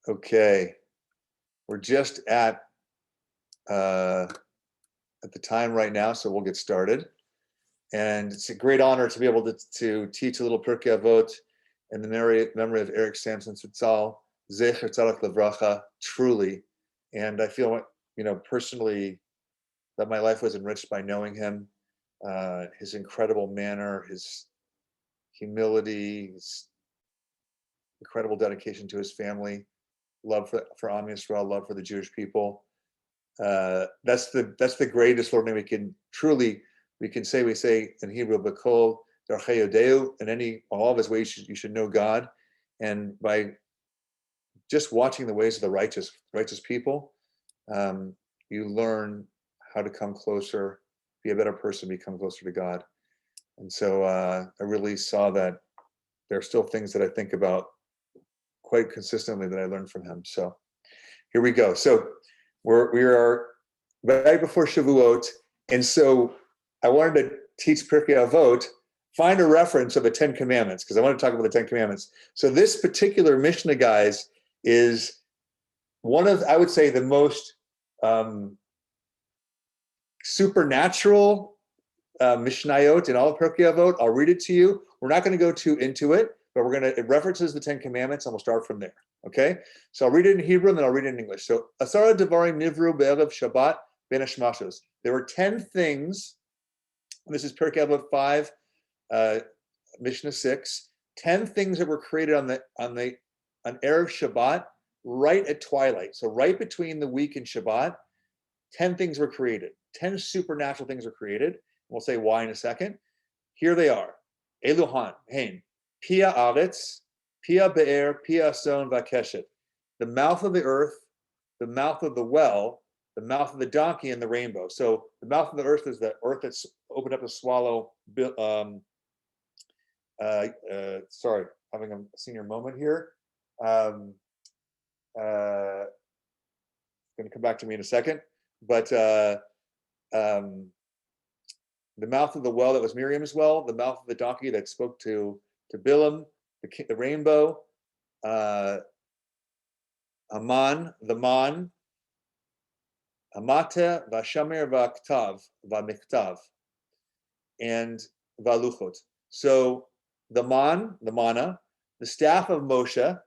Okay, we're just at the time right now, so we'll get started. And it's a great honor to be able to teach a little Pirkei Avot in the memory of Eric Samson Tzal, Zecher Tzadok Levracha, truly. And I feel, personally, that my life was enriched by knowing him, his incredible manner, his humility, his incredible dedication to his family, love for Am Yisrael, love for the Jewish people. That's the greatest Lord name we can say. We say in Hebrew, "B'kol darchei yodeu," in all of his ways you should know God, and by just watching the ways of the righteous people, you learn how to come closer, be a better person, become closer to God. And so I really saw that there are still things that I think about quite consistently that I learned from him. So here we go. So we are right before Shavuot, and so I wanted to teach Pirkei Avot, find a reference of the Ten Commandments, because I want to talk about the Ten Commandments. So this particular Mishna, guys, is one of, I would say, the most supernatural Mishnayot in all of Pirkei Avot. I'll read it to you. We're not going to go too into it, but it references the Ten Commandments, and we'll start from there. Okay? So I'll read it in Hebrew, and then I'll read it in English. So, Asara Devarim Nivru Be'erev Shabbat Ben Hashmashos. There were 10 things. This is Pirkei Avot 5, Mishnah 6. 10 things that were created on Erev Shabbat, right at twilight. So right between the week and Shabbat, 10 things were created. 10 supernatural things were created. We'll say why in a second. Here they are. Eluhan, Hein, Pia Aretz, Pia Be'er, Pia Son, Vakeshet. The mouth of the earth, the mouth of the well, the mouth of the donkey, and the rainbow. So the mouth of the earth is the earth that's opened up to swallow. Sorry, having a senior moment here. Going to come back to me in a second. But the mouth of the well that was Miriam's well, the mouth of the donkey that spoke to Bilam, the rainbow, Aman, the man, Amate, Vashamir, Vaktav, Vamiktav, and Valuchot. So the man, the manna, the staff of Moshe,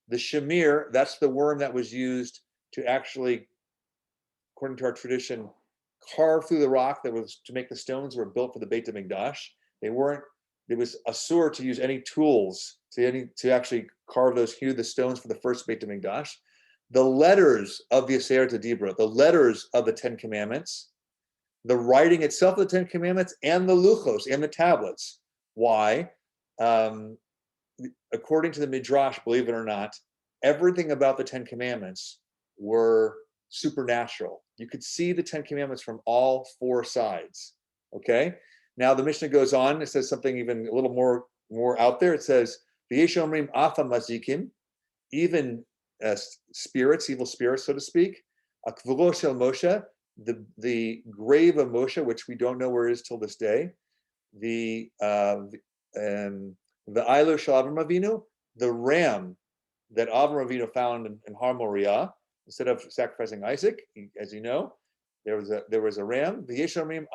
the shamir, that's the worm that was used to actually, according to our tradition, carve through the rock that was to make the stones were built for the Beit HaMikdash. It was asur to use any tools to actually hew the stones for the first Beit HaMikdash. The letters of the Yahrzeit Dibra, the letters of the Ten Commandments, the writing itself of the Ten Commandments, and the luchos and the tablets. Why? According to the Midrash, believe it or not, everything about the Ten Commandments were supernatural. You could see the Ten Commandments from all four sides. Okay. Now the Mishnah goes on. It says something even a little more out there. It says, "V'yesh omrim afa mazikim," even spirits, evil spirits, so to speak. Akvuro shel Moshe, the grave of Moshe, which we don't know where it is till this day. The Eilu shel Avram Avinu, the ram that Avram Avinu found in Har Moriah. Instead of sacrificing Isaac, as you know, there was a ram. And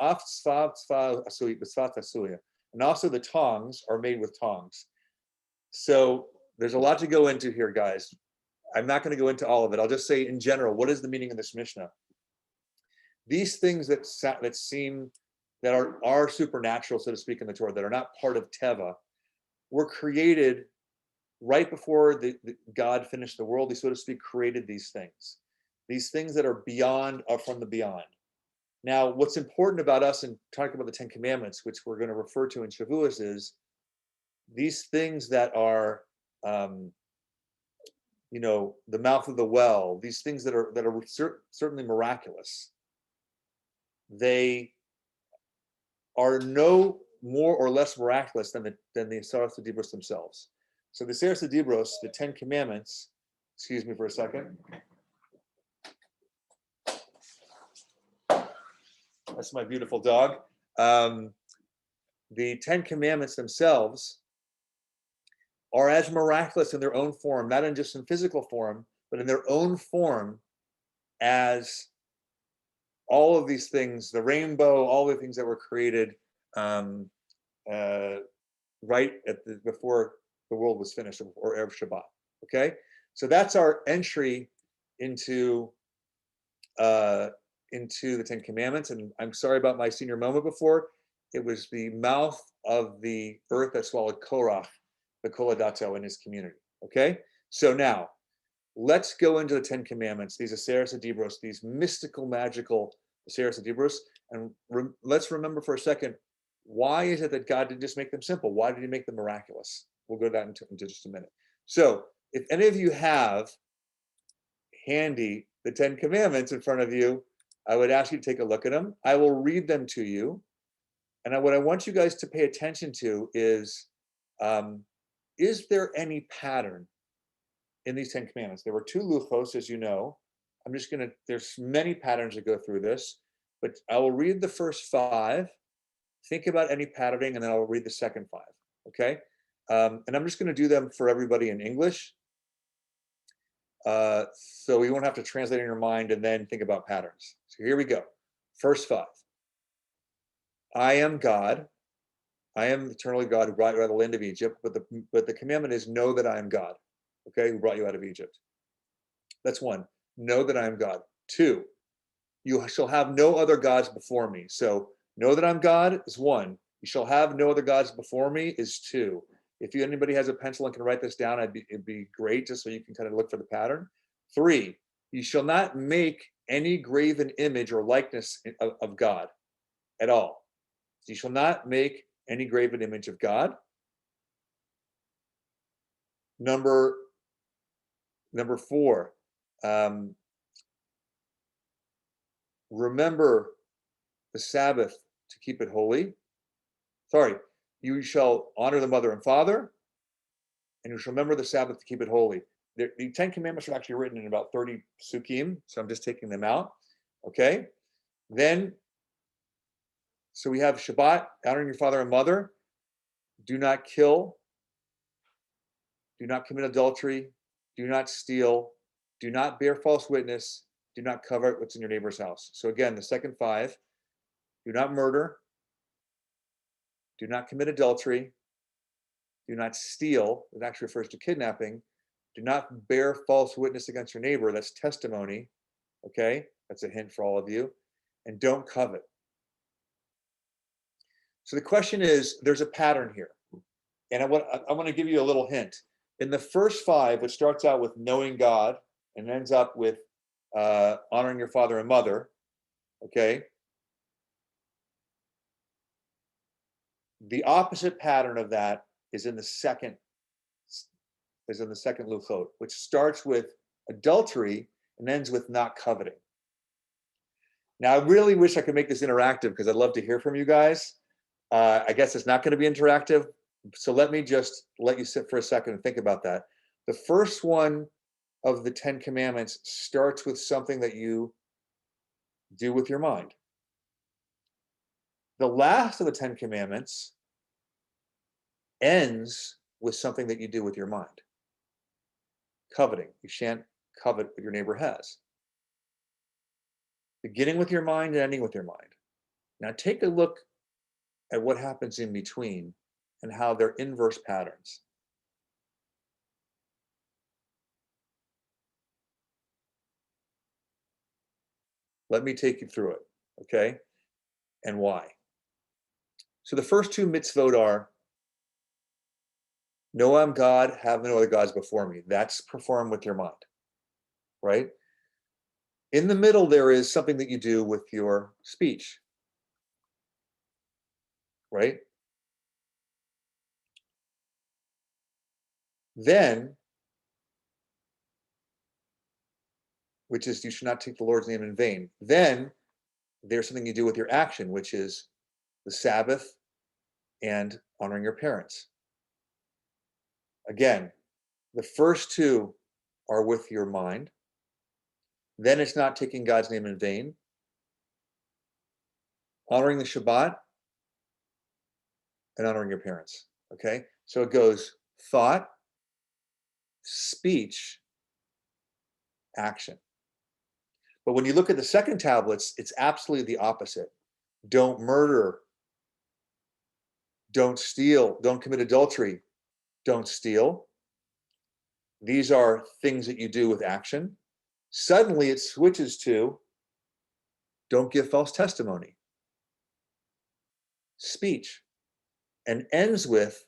also the tongs are made with tongs. So there's a lot to go into here, guys. I'm not going to go into all of it. I'll just say in general, what is the meaning of this Mishnah? These things that seem that are supernatural, so to speak, in the Torah, that are not part of Teva, were created right before God finished the world. He, so to speak, created these things that are from the beyond. Now, what's important about us in talking about the Ten Commandments, which we're going to refer to in Shavuos, is these things that are, the mouth of the well. These things that are certainly miraculous. They are no more or less miraculous than the Yahrzeit Dibros themselves. So the Yahrzeit Dibros, the Ten Commandments, excuse me for a second. That's my beautiful dog. The Ten Commandments themselves are as miraculous in their own form, not in just in physical form, but in their own form as all of these things, the rainbow, all the things that were created right before the world was finished, or Erev Shabbat. Okay, so that's our entry into the Ten Commandments. And I'm sorry about my senior moment before. It was the mouth of the earth that swallowed Korach, the Koladato, in his community. Okay, so now let's go into the Ten Commandments, these Aseres Adibros, these mystical, magical Aseres Adibros, and let's remember for a second, why is it that God didn't just make them simple? Why did he make them miraculous? We'll go to that into just a minute. So if any of you have handy the Ten Commandments in front of you, I would ask you to take a look at them. I will read them to you. And what I want you guys to pay attention to is there any pattern in these Ten Commandments? There were 2 luchos, as you know. There's many patterns that go through this, but I will read the first 5. Think about any patterning, and then I'll read the second 5, okay? And I'm just gonna do them for everybody in English. So you won't have to translate in your mind and then think about patterns. So here we go. First 5. I am God. I am eternally God who brought you out of the land of Egypt. But the commandment is, know that I am God. Okay, who brought you out of Egypt. That's 1. Know that I am God. 2. You shall have no other gods before me. So know that I'm God is 1. You shall have no other gods before me is 2. If anybody has a pencil and can write this down, it'd be great, just so you can kind of look for the pattern. 3, you shall not make any graven image or likeness of God at all. You shall not make any graven image of God. Number 4, remember the Sabbath to keep it holy. Sorry, you shall honor the mother and father, and you shall remember the Sabbath to keep it holy. The 10 Commandments are actually written in about 30 psukim, so I'm just taking them out. Okay, then, so we have Shabbat, honoring your father and mother. Do not kill. Do not commit adultery. Do not steal. Do not bear false witness. Do not covet what's in your neighbor's house. So again, the second 5, do not murder. Do not commit adultery. Do not steal. It actually refers to kidnapping. Do not bear false witness against your neighbor. That's testimony. Okay, that's a hint for all of you. And don't covet. So the question is, there's a pattern here. And I want to give you a little hint. In the first 5, which starts out with knowing God and ends up with honoring your father and mother, okay? The opposite pattern of that is in the second luchot, which starts with adultery and ends with not coveting. Now, I really wish I could make this interactive because I'd love to hear from you guys. I guess it's not going to be interactive. So let me just let you sit for a second and think about that. The first one of the 10 Commandments starts with something that you do with your mind. The last of the 10 Commandments ends with something that you do with your mind. Coveting. You shan't covet what your neighbor has. Beginning with your mind and ending with your mind. Now take a look at what happens in between and how they're inverse patterns. Let me take you through it, okay? And why. So the first 2 mitzvot are, know I'm God, have no other gods before me. That's performed with your mind, right? In the middle, there is something that you do with your speech, right? Then, which is you should not take the Lord's name in vain. Then there's something you do with your action, which is the Sabbath and honoring your parents. Again, the first 2 are with your mind. Then it's not taking God's name in vain. Honoring the Shabbat and honoring your parents. Okay, so it goes thought, speech, action. But when you look at the second tablets, it's absolutely the opposite. Don't murder, don't steal, don't commit adultery, don't steal. These are things that you do with action. Suddenly it switches to don't give false testimony, speech, and ends with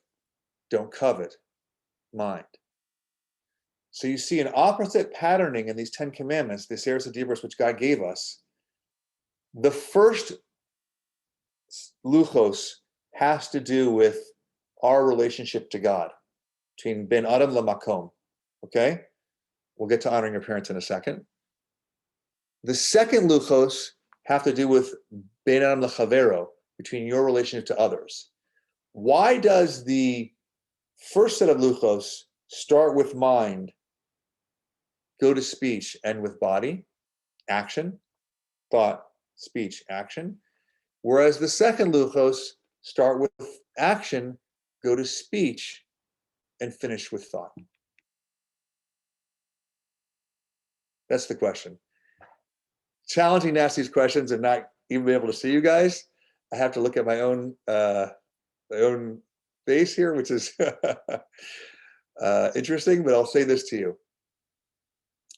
don't covet, mind. So you see an opposite patterning in these 10 commandments, the series of dibros which God gave us. The first luchos has to do with our relationship to God, between ben adam lamakom. Okay? We'll get to honoring your parents in a second. The second luchos have to do with ben adam lechavero, between your relationship to others. Why does the first set of luchos start with mind, go to speech, end with body, action, thought, speech, action? Whereas the second luchos start with action, go to speech, and finish with thought. That's the question. Challenging to ask these questions and not even be able to see you guys. I have to look at my own face here, which is interesting, but I'll say this to you.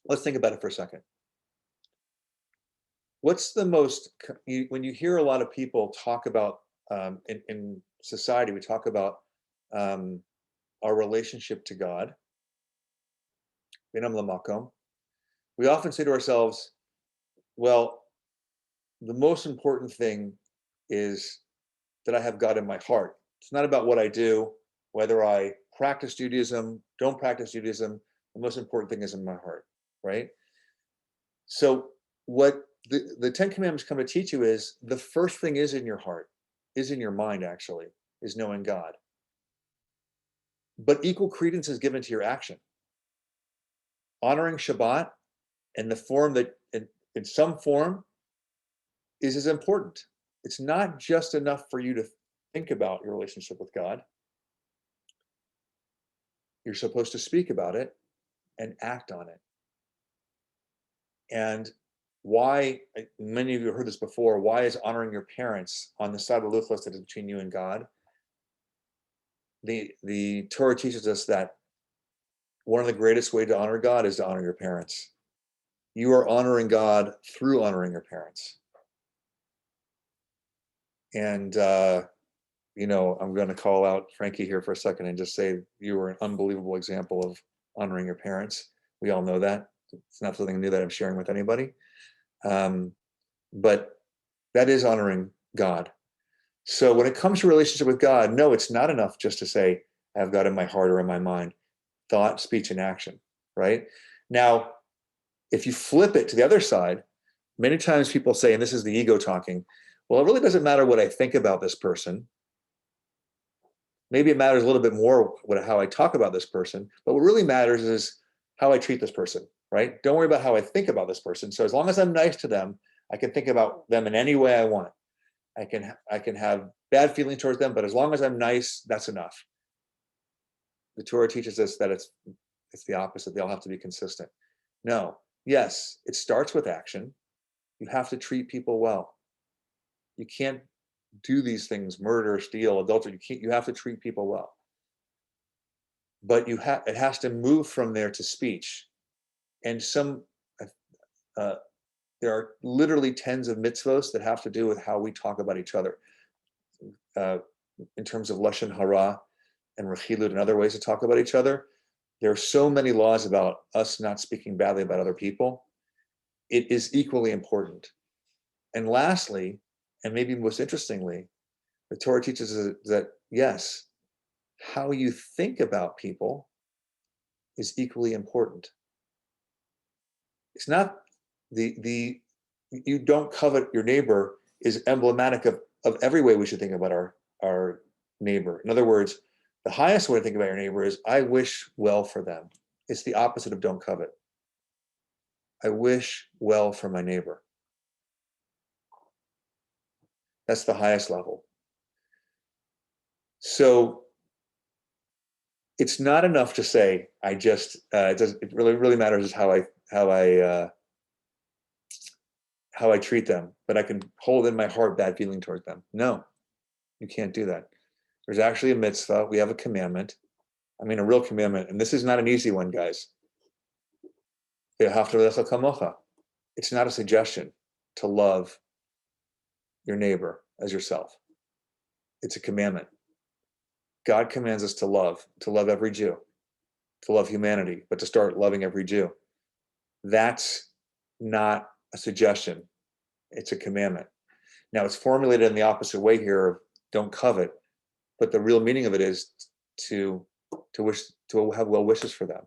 Let's think about it for a second. What's the most, when you hear a lot of people talk about, in society, we talk about our relationship to God, we often say to ourselves, well, the most important thing is that I have God in my heart. It's not about what I do, whether I practice Judaism, don't practice Judaism. The most important thing is in my heart, right? So what the 10 commandments come to teach you is the first thing is in your heart, is in your mind actually, is knowing God. But equal credence is given to your action. Honoring Shabbat in the form that, in some form, is as important. It's not just enough for you to think about your relationship with God. You're supposed to speak about it and act on it. And why, many of you have heard this before, why is honoring your parents on the side of the luchos that is between you and God? The Torah teaches us that one of the greatest ways to honor God is to honor your parents. You are honoring God through honoring your parents. And, I'm going to call out Frankie here for a second and just say you were an unbelievable example of honoring your parents. We all know that. It's not something new that I'm sharing with anybody. But that is honoring God. So when it comes to relationship with God, no, it's not enough just to say, I have God in my heart or in my mind. Thought, speech, and action, right? Now, if you flip it to the other side, many times people say, and this is the ego talking, well, it really doesn't matter what I think about this person. Maybe it matters a little bit more how I talk about this person, but what really matters is how I treat this person, right? Don't worry about how I think about this person. So as long as I'm nice to them, I can think about them in any way I want. I can have bad feelings towards them, but as long as I'm nice, that's enough. The Torah teaches us that it's the opposite. They all have to be consistent. No, yes, it starts with action. You have to treat people well. You can't do these things, murder, steal, adultery. You have to treat people well. But it has to move from there to speech. And there are literally tens of mitzvahs that have to do with how we talk about each other. In terms of lashon hara and rechilut and other ways to talk about each other, there are so many laws about us not speaking badly about other people. It is equally important. And lastly, and maybe most interestingly, the Torah teaches us that, yes, how you think about people is equally important. It's not you don't covet your neighbor is emblematic of every way we should think about our neighbor. In other words, the highest way to think about your neighbor is I wish well for them. It's the opposite of don't covet. I wish well for my neighbor. That's the highest level. So It's not enough to say, I just, it really matters is how I treat them, but I can hold in my heart bad feeling towards them. No, you can't do that. There's actually a mitzvah. We have a commandment. I mean, a real commandment. And this is not an easy one, guys. It's not a suggestion to love your neighbor as yourself. It's a commandment. God commands us to love every Jew, to love humanity, but to start loving every Jew. That's not a suggestion. It's a commandment. Now, it's formulated in the opposite way here of don't covet, but the real meaning of it is to have well wishes for them.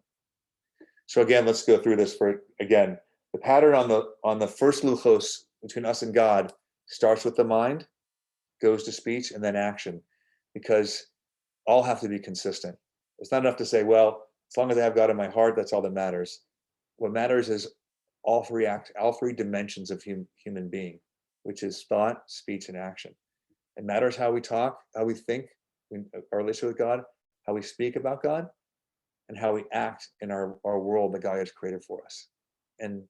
So again, let's go through this again. The pattern on the first luchos between us and God starts with the mind, goes to speech, and then action, because all have to be consistent. It's not enough to say, well, as long as I have God in my heart, that's all that matters. What matters is all three dimensions of human being, which is thought, speech, and action. It matters how we talk, how we think, our relationship with God, how we speak about God, and how we act in our world that God has created for us. And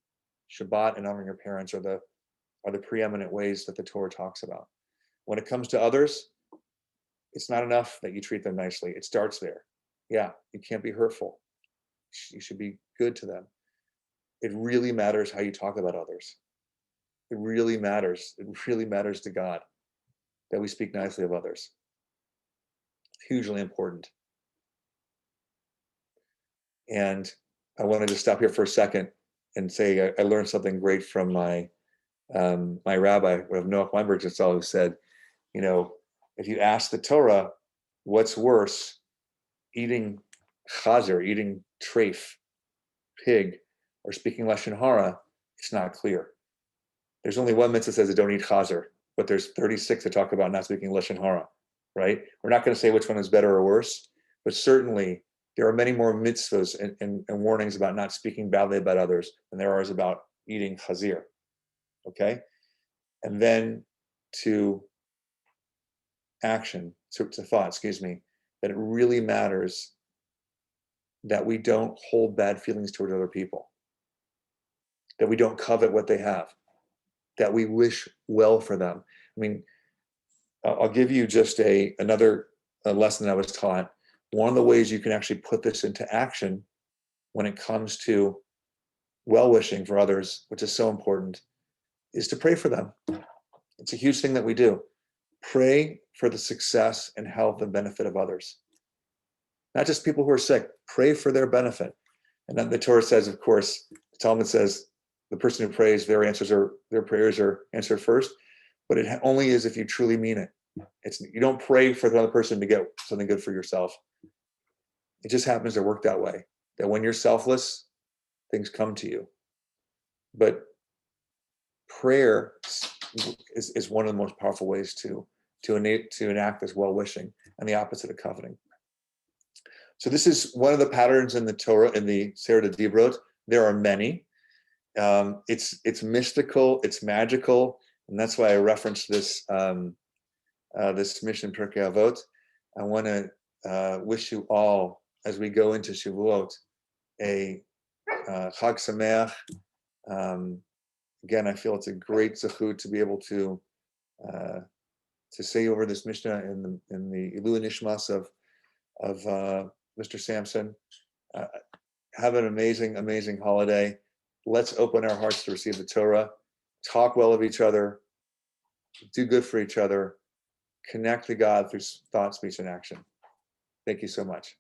Shabbat and honoring your parents are the preeminent ways that the Torah talks about. When it comes to others, it's not enough that you treat them nicely. It starts there. Yeah, you can't be hurtful. You should be good to them. It really matters how you talk about others. It really matters. It really matters to God that we speak nicely of others. Hugely important. And I wanted to stop here for a second and say I learned something great from my rabbi, Rav Noach Weinberg, who said, if you ask the Torah, what's worse, eating chazer, eating treif, pig, or speaking lashon hara, it's not clear. There's only one mitzvah that says don't eat chazer, but there's 36 that talk about not speaking lashon hara, right? We're not going to say which one is better or worse, but certainly there are many more mitzvahs and warnings about not speaking badly about others than there are about eating chazir, okay? And then to action, to thought, that it really matters that we don't hold bad feelings toward other people, that we don't covet what they have, that we wish well for them. I mean, I'll give you just another lesson that I was taught. One of the ways you can actually put this into action when it comes to well-wishing for others, which is so important, is to pray for them. It's a huge thing that we do. Pray for the success and health and benefit of others. Not just people who are sick, pray for their benefit. And then the Torah says, of course, the Talmud says, the person who prays, their prayers are answered first, but it only is if you truly mean it. You don't pray for the other person to get something good for yourself. It just happens to work that way, that when you're selfless, things come to you. But prayer is one of the most powerful ways to enact this well-wishing, and the opposite of coveting. So this is one of the patterns in the Torah, in the Sefer Dibrot. There are many. It's mystical, it's magical, and that's why I referenced this Mishna in Pirkei Avot. I want to wish you all, as we go into Shavuot, a Chag Sameach. Again, I feel it's a great zechut to be able to say over this Mishnah in the Ilu Nishmas of Mr. Samson. Have an amazing holiday. Let's open our hearts to receive the Torah, talk well of each other, do good for each other, connect to God through thought, speech, and action. Thank you so much.